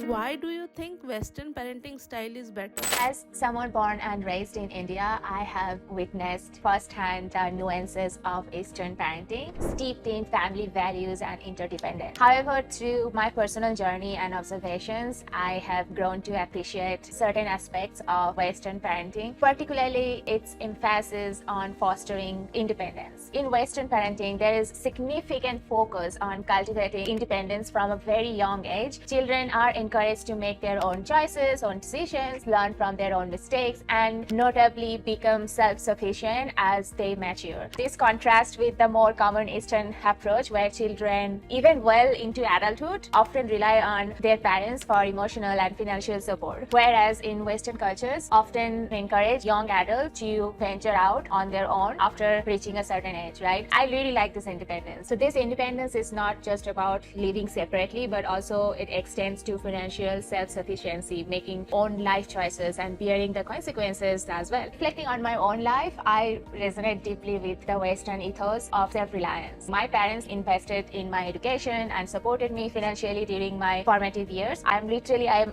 Why do you think Western parenting style is better? As someone born and raised in India, I have witnessed firsthand the nuances of Eastern parenting, steeped in family values and interdependence. However, through my personal journey and observations, I have grown to appreciate certain aspects of Western parenting, particularly its emphasis on fostering independence. In Western parenting, there is significant focus on cultivating independence from a very young age. Children are encouraged to make their own choices, own decisions, learn from their own mistakes, and notably become self-sufficient as they mature. This contrasts with the more common Eastern approach where children, even well into adulthood, often rely on their parents for emotional and financial support. Whereas in Western cultures, often encourage young adults to venture out on their own after reaching a certain age, right? I really like this independence. So this independence is not just about living separately, but also it extends to financial self-sufficiency, making own life choices and bearing the consequences as well. Reflecting on my own life, I resonate deeply with the Western ethos of self-reliance. My parents invested in my education and supported me financially during my formative years. I am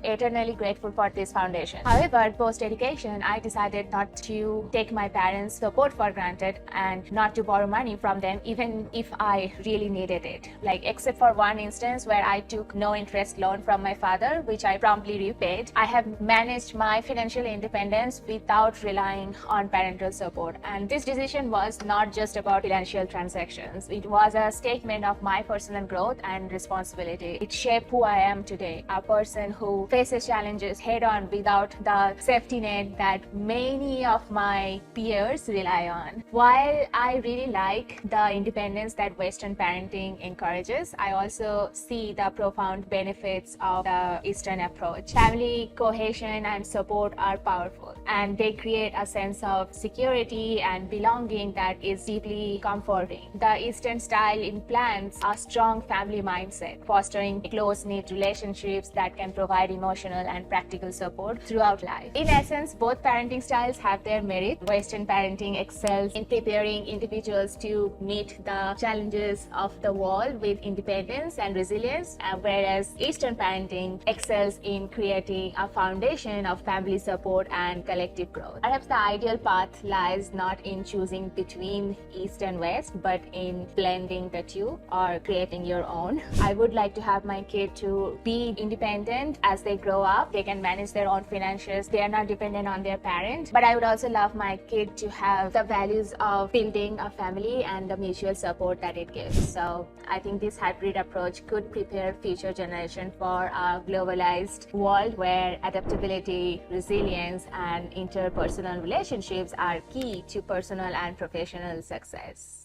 eternally grateful for this foundation. However, post-education, I decided not to take my parents' support for granted and not to borrow money from them even if I really needed it. Except for one instance where I took no interest loan from my father, which I promptly repaid, I have managed my financial independence without relying on parental support. And this decision was not just about financial transactions. It was a statement of my personal growth and responsibility. It shaped who I am today, a person who faces challenges head-on without the safety net that many of my peers rely on. While I really like the independence that Western parenting encourages, I also see the profound benefits of the Eastern approach. Family cohesion and support are powerful, and they create a sense of security and belonging that is deeply comforting. The Eastern style implants a strong family mindset, fostering close-knit relationships that can provide emotional and practical support throughout life. In essence, both parenting styles have their merit. Western parenting excels in preparing individuals to meet the challenges of the world with independence and resilience, whereas Eastern parenting excels in creating a foundation of family support and collective growth. Perhaps the ideal path lies not in choosing between East and West, but in blending the two or creating your own. I would like to have my kid to be independent as they grow up. They can manage their own finances. They are not dependent on their parent. But I would also love my kid to have the values of building a family and the mutual support that it gives. So I think this hybrid approach could prepare future generation for a globalized world where adaptability, resilience, and interpersonal relationships are key to personal and professional success.